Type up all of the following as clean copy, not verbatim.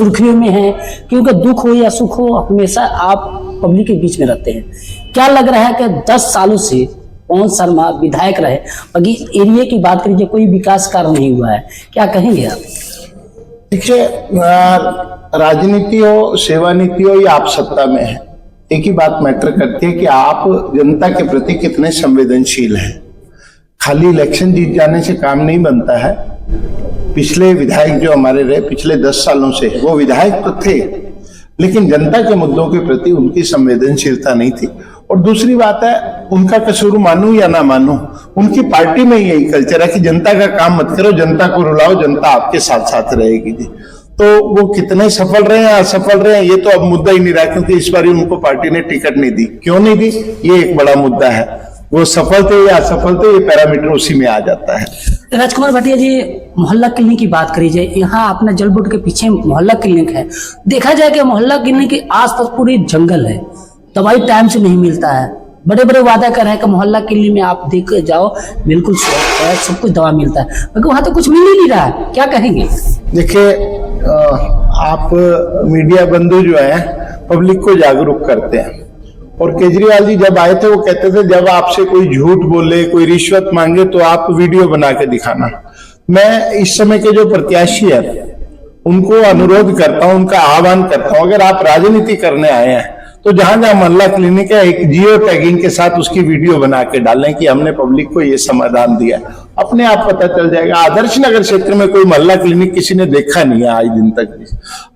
सुर्खियों में हैं, क्योंकि दुख हो या सुख हो हमेशा आप पब्लिक के बीच में रहते हैं। क्या लग रहा है कि 10 सालों से पवन शर्मा विधायक रहे, बाकी एरिया की बात करिए कोई विकास कार्य नहीं हुआ है, क्या कहेंगे आप? देखिए, राजनीति हो, सेवा नीति हो या आप सत्ता में है, एक ही बात मैटर करती है कि आप जनता के प्रति कितने संवेदनशील हैं। खाली इलेक्शन जीत जाने से काम नहीं बनता है। पिछले विधायक जो हमारे रहे पिछले 10 सालों से, वो विधायक तो थे लेकिन जनता के मुद्दों के प्रति उनकी संवेदनशीलता नहीं थी। और दूसरी बात है, उनका कसूर मानूं या ना मानूं, उनकी पार्टी में यही कल्चर है कि जनता का काम मत करो, जनता को रुलाओ, जनता आपके साथ साथ रहेगी जी। तो वो कितने सफल रहे हैं असफल रहे हैं ये तो अब मुद्दा ही नहीं रहा, क्योंकि इस बार उनको पार्टी ने टिकट नहीं दी। क्यों नहीं दी, ये एक बड़ा मुद्दा है। वो सफल थे या असफल थे, ये पैरामीटर उसी में आ जाता है। राजकुमार भाटिया जी, मोहल्ला क्लिनिक की बात करी जाए, यहाँ अपना जल बोर्ड के पीछे मोहल्ला क्लिनिक है। देखा जाए कि मोहल्ला क्लिनिक के आसपास पूरी जंगल है, दवाई टाइम से नहीं मिलता है। बड़े बड़े वादा कर रहे हैं कि मोहल्ला क्लिनिक में आप देख जाओ, बिल्कुल सब कुछ दवा मिलता है, लेकिन वहां तो कुछ मिल ही नहीं रहा है, क्या कहेंगे? देखिए, आप मीडिया बंधु जो है पब्लिक को जागरूक करते हैं, और केजरीवाल जी जब आए थे वो कहते थे जब आपसे कोई झूठ बोले, कोई रिश्वत मांगे तो आप वीडियो बना के दिखाना। मैं इस समय के जो प्रत्याशी है उनको अनुरोध करता हूं, उनका आह्वान करता हूं, अगर आप राजनीति करने आए हैं तो जहां जहां मोहल्ला क्लिनिक है, एक जियो टैगिंग के साथ उसकी वीडियो बना के डालें कि हमने पब्लिक को ये समाधान दिया। अपने आप पता चल जाएगा। आदर्श नगर क्षेत्र में कोई मोहल्ला क्लिनिक किसी ने देखा नहीं है आज दिन तक भी।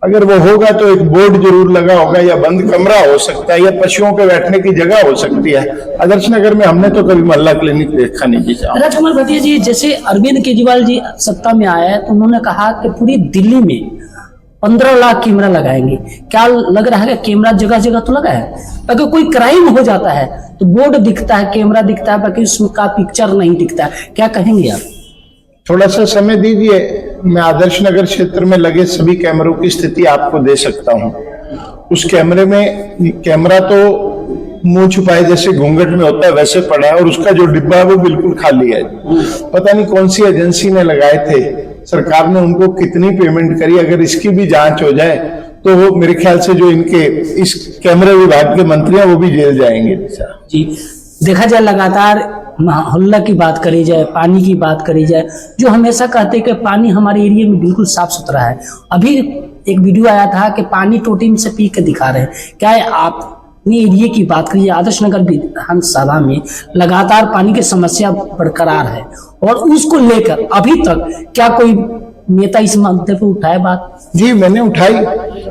अगर वो होगा तो एक बोर्ड जरूर लगा होगा, या बंद कमरा हो सकता है, या पशुओं के बैठने की जगह हो सकती है। आदर्श नगर में हमने तो कभी मोहल्ला क्लिनिक देखा नहीं जी। राजकुमार भाटिया जी, जैसे अरविंद केजरीवाल जी सत्ता में आया है तो उन्होंने कहा कि पूरी दिल्ली में 15 लाख कैमरा लगाएंगे। क्या लग रहा है कि कैमरा जगह जगह तो लगा है, अगर कोई क्राइम हो जाता है तो बोर्ड दिखता है, कैमरा दिखता है, बाकी उसका पिक्चर नहीं दिखता है, क्या कहेंगे आप? थोड़ा सा समय दीजिए, मैं आदर्श नगर क्षेत्र में लगे सभी कैमरों की स्थिति आपको दे सकता हूं। उस कैमरे में कैमरा तो मुंह छुपाए जैसे घूंघट में होता है वैसे पड़ा है, और उसका जो डिब्बा है वो बिल्कुल खाली है। पता नहीं कौन सी एजेंसी ने लगाए थे, सरकार ने उनको कितनी पेमेंट करी, अगर इसकी भी जांच हो जाए तो वो मेरे ख्याल से जो इनके इस कैमरे विभाग के मंत्री हैं वो भी जेल जाएंगे जी। देखा जाए लगातार मोहल्ला की बात करी जाए, पानी की बात करी जाए, जो हमेशा कहते हैं कि पानी हमारे एरिया में बिल्कुल साफ सुथरा है। अभी एक वीडियो आया था कि पानी टोटी से पी के दिखा रहे हैं। क्या है आप एरिया की बात करिए, आदर्श नगर विधानसभा में लगातार पानी की समस्या बरकरार है, और उसको लेकर अभी तक क्या कोई नेता इस मुद्दे पर उठाए बात? जी मैंने उठाई।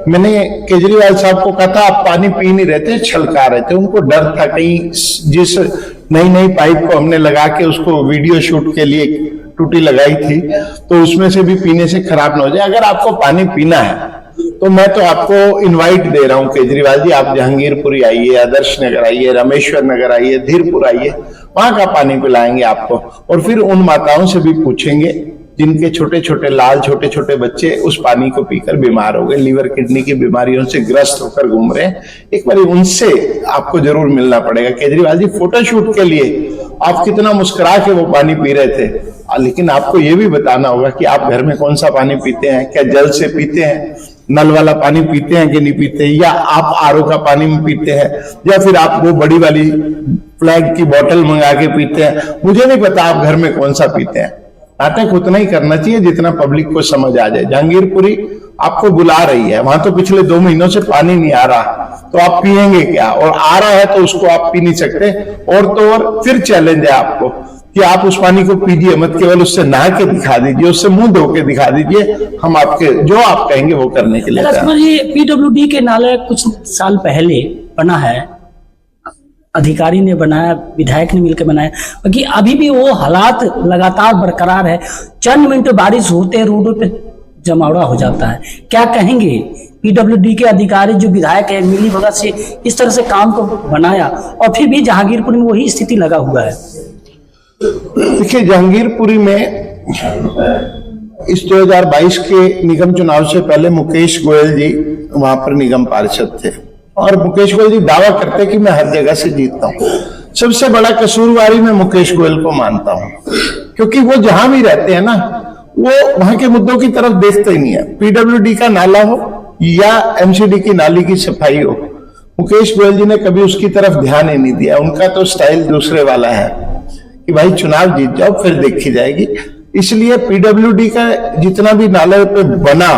मैंने केजरीवाल साहब को कहा था आप पानी पी नहीं रहे थे, छलका रहे थे। उनको डर था कहीं जिस नई पाइप को हमने लगा के उसको वीडियो शूट के लिए टूटी लगाई थी तो उसमें से भी पीने से खराब ना हो जाए। अगर आपको पानी पीना है तो मैं तो आपको इनवाइट दे रहा हूं केजरीवाल जी, आप जहांगीरपुरी आइए, आदर्श नगर आइए, रामेश्वर नगर आइए, धीरपुर आइए, वहां का पानी पिलाएंगे आपको। और फिर उन माताओं से भी पूछेंगे जिनके छोटे छोटे लाल छोटे छोटे बच्चे उस पानी को पीकर बीमार हो गए, लीवर किडनी की बीमारियों से ग्रस्त होकर घूम रहे हैं, एक बार उनसे आपको जरूर मिलना पड़ेगा। केजरीवाल जी, फोटोशूट के लिए आप कितना मुस्कुरा के वो पानी पी रहे थे, लेकिन आपको ये भी बताना होगा कि आप घर में कौन सा पानी पीते हैं, क्या जल से पीते हैं, नल वाला पानी पीते हैं कि नहीं पीते, या आप आरओ का पानी में पीते हैं, या फिर आप वो बड़ी वाली फ्लैग की बोतल मंगा के पीते हैं। मुझे नहीं पता आप घर में कौन सा पीते हैं। नाटक उतना ही करना चाहिए जितना पब्लिक को समझ आ जाए। जहांगीरपुरी आपको बुला रही है, वहां तो पिछले 2 महीनों से पानी नहीं आ रहा, तो आप पिएंगे क्या? और आ रहा है तो उसको आप पी नहीं सकते। और तो और फिर चैलेंज है आपको कि आप उस पानी को पीजिए मत, केवल उससे नहा के दिखा दीजिए, उससे मुंह धो के दिखा दीजिए। हम आपके जो आप कहेंगे वो करने के लिए तैयार हैं। ये पीडब्ल्यूडी के नाले कुछ साल पहले बना है, अधिकारी ने बनाया, विधायक ने मिलकर बनाया, बाकी अभी भी वो हालात लगातार बरकरार है। चंद मिनट बारिश होते रोडों पे जमावड़ा हो जाता है। क्या कहेंगे पीडब्ल्यूडी के अधिकारी जो विधायक है मिली भगत से इस तरह से काम को बनाया और फिर भी जहांगीरपुर में वही स्थिति लगा हुआ है? देखिए, जहांगीरपुरी में इस 2022 के निगम चुनाव से पहले मुकेश गोयल जी वहां पर निगम पार्षद थे, और मुकेश गोयल जी दावा करते कि मैं हर जगह से जीतता हूं। सबसे बड़ा कसूरवारी मैं मुकेश गोयल को मानता हूं, क्योंकि वो जहां भी रहते हैं ना, वो वहां के मुद्दों की तरफ देखते ही नहीं है। पीडब्ल्यूडी का नाला हो, या एमसीडी की नाली की सफाई हो। मुकेश गोयल जी ने कभी उसकी तरफ ध्यान ही नहीं दिया। उनका तो स्टाइल दूसरे वाला है कि भाई चुनाव जीत जाओ फिर देखी जाएगी। इसलिए पीडब्ल्यूडी का जितना भी नाले पे बना,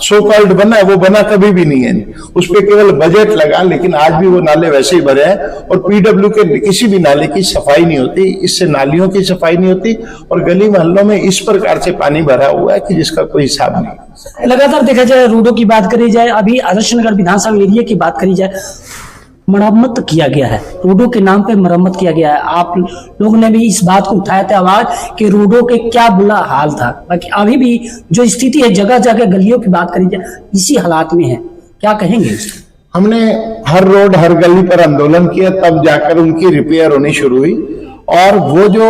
सो कॉल्ड बना, वो बना कभी भी नहीं है। उस पे केवल बजट लगा, लेकिन आज भी वो नाले वैसे ही भरे हैं और पीडब्ल्यू के किसी भी नाले की सफाई नहीं होती। इससे नालियों की सफाई नहीं होती और गली मोहल्लों में इस प्रकार से पानी भरा हुआ है कि जिसका कोई हिसाब नहीं। लगातार देखा जाए, रोडों की बात करी जाए, अभी आदर्श नगर विधानसभा एरिया की बात करी जाए, मरम्मत किया गया है, रोडों के नाम पे मरम्मत किया गया है। आप लोगों ने भी इस बात को उठाया था आवाज कि रोडों के क्या बुरा हाल था। बाकी अभी भी जो स्थिति है, जगह जगह गलियों की बात करी जाए, इसी हालात में है, क्या कहेंगे? हमने हर रोड हर गली पर आंदोलन किया, तब जाकर उनकी रिपेयर होनी शुरू हुई। और वो जो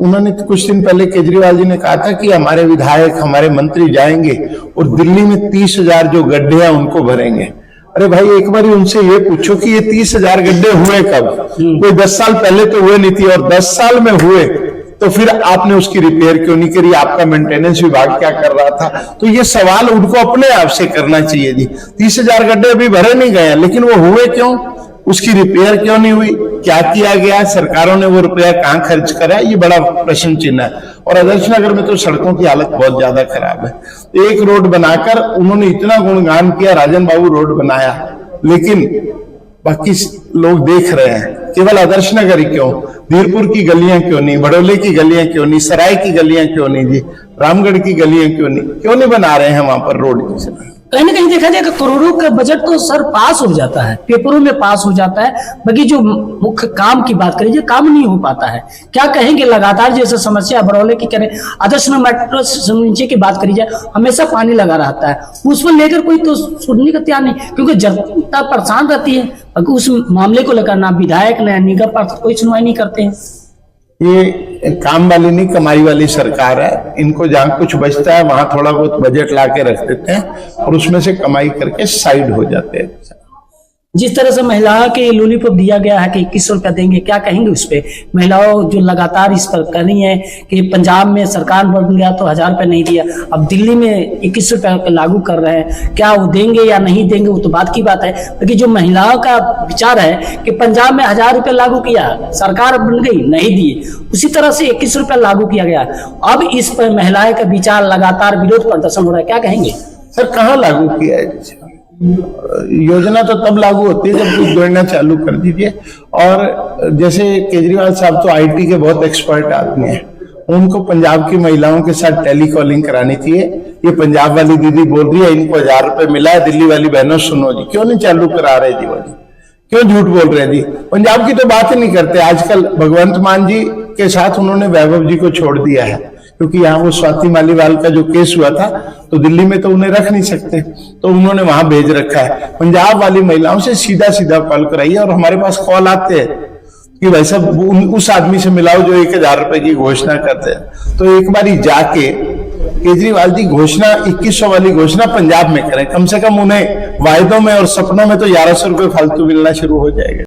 उन्होंने कुछ दिन पहले केजरीवाल जी ने कहा था कि हमारे विधायक, हमारे मंत्री जाएंगे और दिल्ली में 30,000 जो गड्ढे हैं उनको भरेंगे। अरे भाई, एक बार उनसे ये पूछो कि ये 30,000 गड्ढे हुए कब? कोई 10 साल पहले तो हुए नहीं थी, और 10 साल में हुए तो फिर आपने उसकी रिपेयर क्यों नहीं करी? आपका मेंटेनेंस विभाग क्या कर रहा था? तो ये सवाल उनको अपने आप से करना चाहिए जी। 30,000 गड्ढे अभी भरे नहीं गए, लेकिन वो हुए क्यों? उसकी रिपेयर क्यों नहीं हुई? क्या किया गया? सरकारों ने वो रुपया कहां खर्च करा? ये बड़ा प्रश्न चिन्ह है। और आदर्श नगर में तो सड़कों की हालत बहुत ज्यादा खराब है। एक रोड बनाकर उन्होंने इतना गुणगान किया, राजन बाबू रोड बनाया, लेकिन बाकी लोग देख रहे हैं केवल आदर्श नगर ही क्यों, धीरपुर की गलियां क्यों नहीं, बड़ौले की गलियां क्यों नहीं, सराय की गलियां क्यों नहीं जी, रामगढ़ की गलियां क्यों नहीं बना रहे हैं वहां पर रोड? कहीं ना कहीं देखा जाए कि करोड़ों का बजट तो सर पास हो जाता है, पेपरों में पास हो जाता है, बाकी जो मुख्य काम की बात करें, काम नहीं हो पाता है। क्या कहेंगे? लगातार जैसे समस्या बरौले की करें, आदर्श मेट्रो नीचे की बात करी जाए, हमेशा पानी लगा रहता है, उस पर लेकर कोई तो सुनने का तैयार नहीं, क्योंकि जनता परेशान रहती है। बाकी उस मामले को लेकर ना विधायक ना निगम पार्षद कोई सुनवाई नहीं करते हैं। ये काम वाली नहीं, कमाई वाली सरकार है। इनको जहां कुछ बचता है वहां थोड़ा बहुत बजट ला के रख देते हैं और उसमें से कमाई करके साइड हो जाते हैं। जिस तरह से महिलाओं के लॉलीपॉप दिया गया है कि 2100 रुपया देंगे, क्या कहेंगे उस पे? महिलाओं जो लगातार इस पर कर रही है कि पंजाब में सरकार बन गया तो 1000 रुपया नहीं दिया, अब दिल्ली में 2100 रुपया लागू कर रहे हैं, क्या वो देंगे या नहीं देंगे वो तो बात की बात है। लेकिन जो महिलाओं का विचार है कि पंजाब में 1000 रुपया लागू किया, सरकार बन गई, नहीं दिए, उसी तरह से 2100 रुपया लागू किया गया। अब इस पर महिलाएं का विचार लगातार विरोध प्रदर्शन हो रहा है, क्या कहेंगे? सर, कहाँ लागू किया है? योजना तो तब लागू होती है जब कुछ योजना चालू कर दीजिए। और जैसे केजरीवाल साहब तो आईटी के बहुत एक्सपर्ट आदमी हैं, उनको पंजाब की महिलाओं के साथ टेलीकॉलिंग करानी चाहिए। ये पंजाब वाली दीदी बोल रही है इनको 1000 रुपए मिला है, दिल्ली वाली बहनों सुनो जी, क्यों नहीं चालू करा रहे जी? वो जी क्यों झूठ बोल रहे जी? पंजाब की तो बात ही नहीं करते। आजकल भगवंत मान जी के साथ उन्होंने वैभव जी को छोड़ दिया है, क्योंकि यहाँ वो स्वाति मालीवाल का जो केस हुआ था तो दिल्ली में तो उन्हें रख नहीं सकते, तो उन्होंने वहां भेज रखा है। पंजाब वाली महिलाओं से सीधा सीधा कॉल कराइए। और हमारे पास कॉल आते हैं कि भाई साहब उस आदमी से मिलाओ जो 1000 रुपए की घोषणा करते हैं। तो एक बार जाके केजरीवाल जी घोषणा 2100 वाली घोषणा पंजाब में करें, कम से कम उन्हें वायदों में और सपनों में तो 1100 रुपए फालतू मिलना शुरू हो जाएगा।